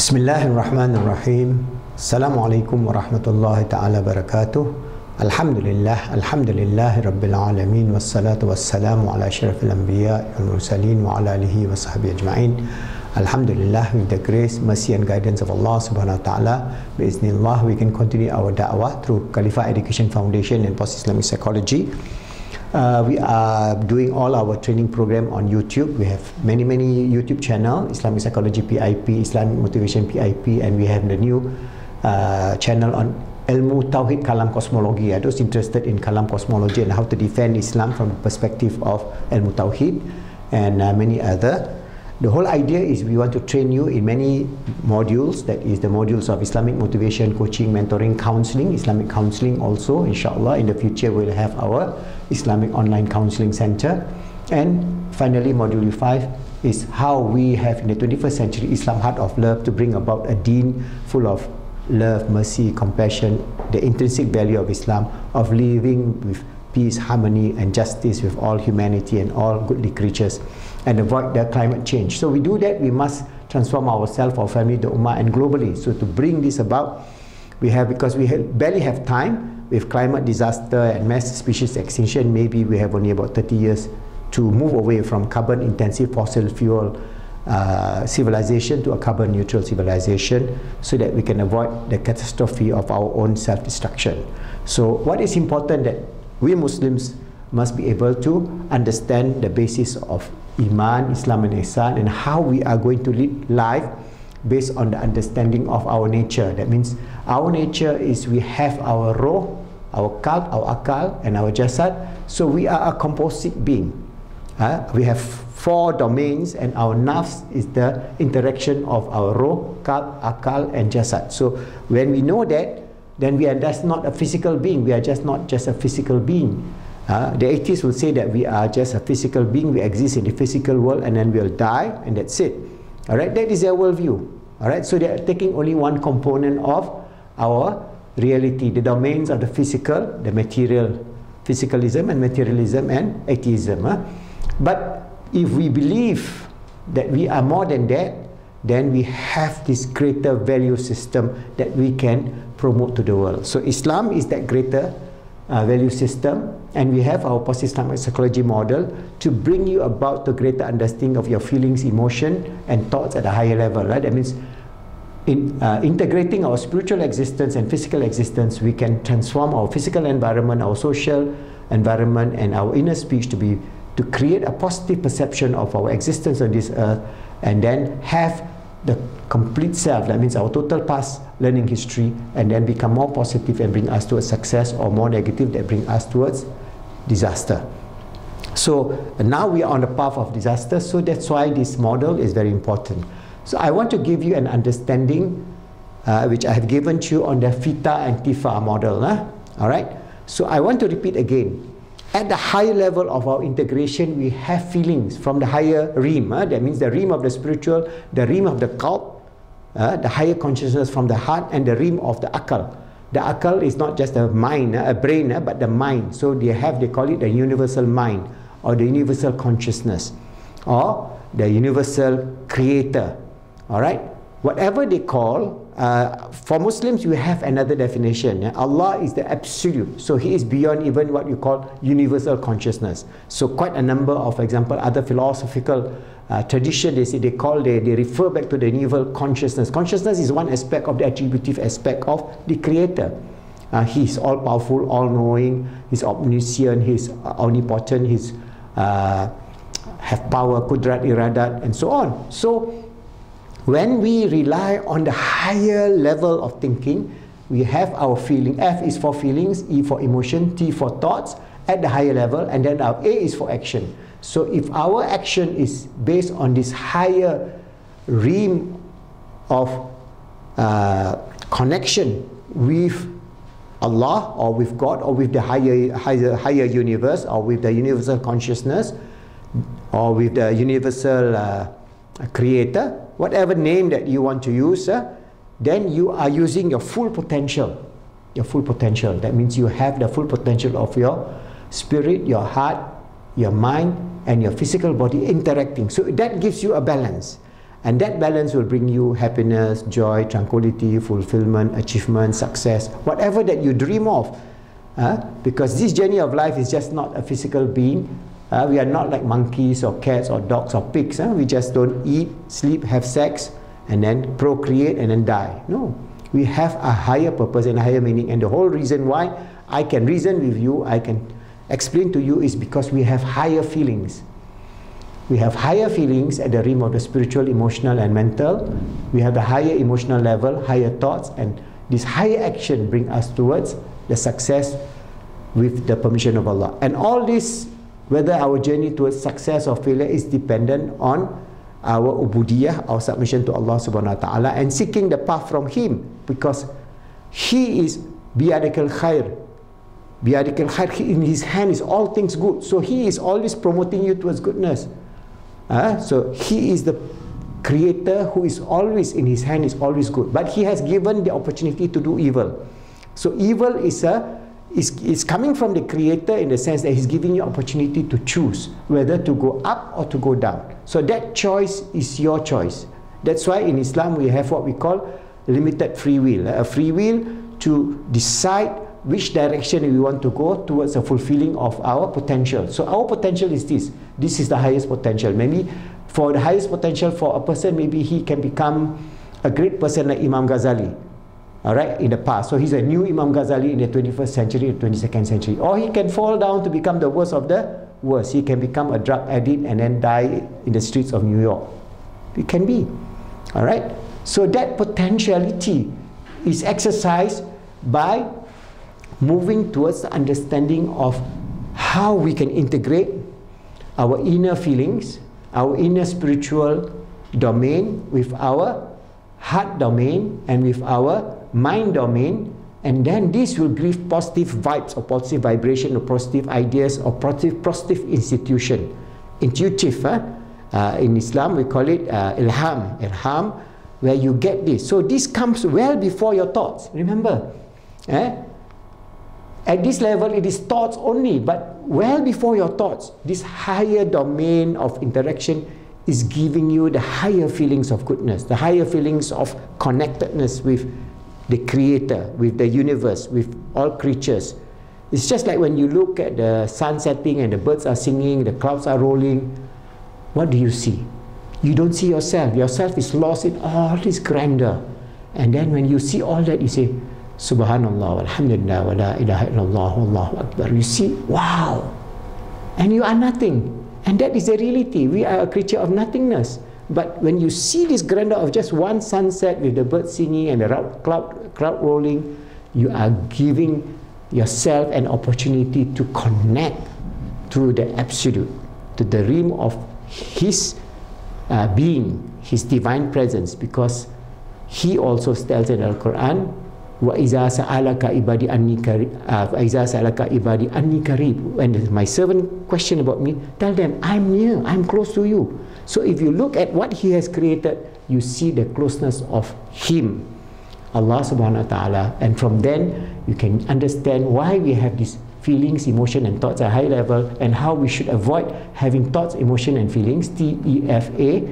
Bismillahirrahmanirrahim. Assalamualaikum warahmatullahi ta'ala barakatuh. Alhamdulillah Rabbil Alamin. Wassalatu wassalamu ala asyrafil anbiya wal mursalin wa ala alihi wa sahbihi ajma'in. Alhamdulillah, with the grace, mercy and guidance of Allah subhanahu wa ta'ala, biiznillah, we can continue our da'wah through Khalifa Education Foundation and Post-Islamic Psychology. We are doing all our training program on YouTube. We have many YouTube channel, Islamic Psychology PIP, Islamic Motivation PIP, and we have the new channel on Ilmu Tauhid Kalam Cosmology. Those interested in Kalam Cosmology and how to defend Islam from the perspective of Ilmu Tauhid and many other. The whole idea is we want to train you in many modules, that is the modules of Islamic motivation, coaching, mentoring, counseling, Islamic counseling also. Inshallah, in the future we'll have our Islamic online counseling center. And finally, module 5 is how we have in the 21st century Islam heart of love to bring about a deen full of love, mercy, compassion, the intrinsic value of Islam, of living with peace, harmony and justice with all humanity and all goodly creatures, and avoid the climate change. So we do that, we must transform ourselves, our family, the ummah and globally. So to bring this about, because we barely have time with climate disaster and mass species extinction. Maybe we have only about 30 years to move away from carbon intensive fossil fuel civilization to a carbon neutral civilization, so that we can avoid the catastrophe of our own self-destruction. So what is important that we Muslims must be able to understand the basis of Iman, Islam and Ihsan, and how we are going to lead life based on the understanding of our nature. That means our nature is we have our roh, our qalb, our akal and our jasad. So we are a composite being. We have 4 domains, and our nafs is the interaction of our roh, qalb, akal and jasad. So when we know that, then we are just not a physical being. We are just not just a physical being. The atheists will say that we are just a physical being. We exist in the physical world and then we'll die and that's it. Alright, that is their worldview. Alright, so they are taking only one component of our reality, the domains of the physical, the material, physicalism and materialism and atheism. But if we believe that we are more than that, then we have this greater value system that we can promote to the world. So Islam is that greater value system, and we have our post-Islamic psychology model to bring you about the greater understanding of your feelings, emotion and thoughts at a higher level. Right? That means in integrating our spiritual existence and physical existence, we can transform our physical environment, our social environment and our inner speech to create a positive perception of our existence on this earth, and then have the complete self, that means our total past learning history, and then become more positive and bring us towards success, or more negative that bring us towards disaster. So now we are on the path of disaster, so that's why this model is very important. So I want to give you an understanding which I have given to you on the Fita and Tifa model. Alright, so I want to repeat again. At the higher level of our integration, we have feelings from the higher realm. That means the realm of the spiritual, the realm of the qalb, the higher consciousness from the heart, and the realm of the akal. The akal is not just a mind, a brain, but the mind. So they call it the universal mind, or the universal consciousness, or the universal creator. Alright? Whatever they call, for Muslims we have another definition. Allah is the absolute, so He is beyond even what you call universal consciousness. So quite a number of, for example, other philosophical tradition, they refer back to the universal consciousness. Consciousness is one aspect of the attributive aspect of the Creator. He is all powerful, all knowing, He's omniscient, He's omnipotent, He's have power, kudrat, iradat and so on. So when we rely on the higher level of thinking, we have our feeling. F is for feelings, E for emotion, T for thoughts at the higher level, and then our A is for action. So if our action is based on this higher realm of connection with Allah, or with God, or with the higher universe, or with the universal consciousness, or with the universal creator, whatever name that you want to use, then you are using your full potential. Your full potential. That means you have the full potential of your spirit, your heart, your mind and your physical body interacting. So that gives you a balance. And that balance will bring you happiness, joy, tranquility, fulfillment, achievement, success, whatever that you dream of. Because this journey of life is just not a physical being. We are not like monkeys or cats or dogs or pigs. We just don't eat, sleep, have sex, and then procreate and then die. No. We have a higher purpose and a higher meaning. And the whole reason why I can reason with you, I can explain to you, is because we have higher feelings. We have higher feelings at the realm of the spiritual, emotional, and mental. We have the higher emotional level, higher thoughts, and this higher action bring us towards the success with the permission of Allah. And all this, whether our journey towards success or failure, is dependent on our ubudiyah, our submission to Allah subhanahu wa ta'ala, and seeking the path from Him, because He is biyadikal khair. Biyadikal khair, in His hand is all things good. So He is always promoting you towards goodness. So He is the Creator who is always in His hand, is always good. But He has given the opportunity to do evil. So evil is coming from the Creator, in the sense that He's giving you opportunity to choose whether to go up or to go down. So that choice is your choice. That's why in Islam we have what we call limited free will. A free will to decide which direction we want to go towards the fulfilling of our potential. So our potential is this. This is the highest potential. Maybe for the highest potential for a person, maybe he can become a great person like Imam Ghazali. Alright, in the past. So he's a new Imam Ghazali in the 21st century or 22nd century. Or he can fall down to become the worst of the worst. He can become a drug addict and then die in the streets of New York. It can be. Alright? So that potentiality is exercised by moving towards the understanding of how we can integrate our inner feelings, our inner spiritual domain with our heart domain and with our mind domain, and then this will give positive vibes or positive vibration or positive ideas or positive institution. Intuitive. In Islam we call it ilham, where you get this. So this comes well before your thoughts. Remember, at this level it is thoughts only, but well before your thoughts, this higher domain of interaction is giving you the higher feelings of goodness, the higher feelings of connectedness with the Creator, with the universe, with all creatures. It's just like when you look at the sun setting and the birds are singing, the clouds are rolling. What do you see? You don't see yourself. Yourself is lost in all this grandeur. And then when you see all that, you say, Subhanallah, Alhamdulillah, wa la ilaha illallah, Allahu Akbar. You see, wow. And you are nothing. And that is the reality. We are a creature of nothingness. But when you see this grandeur of just one sunset with the birds singing and the crowd rolling, you are giving yourself an opportunity to connect to the Absolute, to the realm of His being, His divine presence, because He also tells in the Quran, وَإِذَا سَأَلَكَ إِبَادِي أَنِّي قَرِيبٌ. When my servant question about me, tell them, I'm near, I'm close to you. So if you look at what He has created, you see the closeness of Him, Allah subhanahu wa ta'ala, and from then you can understand why we have these feelings, emotion and thoughts at a high level, and how we should avoid having thoughts, emotion and feelings, TEFA,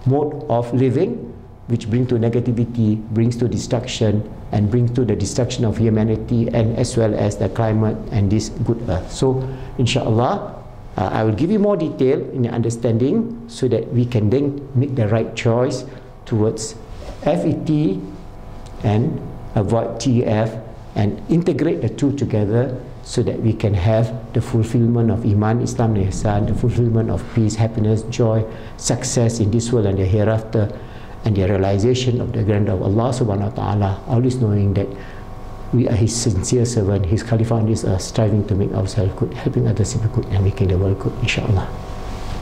mode of living, which brings to negativity, brings to destruction, and brings to the destruction of humanity, and as well as the climate and this good earth. So inshallah, I will give you more detail in the understanding so that we can then make the right choice towards FET and avoid TEF, and integrate the two together so that we can have the fulfillment of Iman, Islam and Ihsan, the fulfillment of peace, happiness, joy, success in this world and the hereafter, and the realization of the grandeur of Allah subhanahu wa ta'ala, always knowing that we are His sincere servant, His Khalifa on this earth, striving to make ourselves good, helping others to be good, and making the world good, inshallah.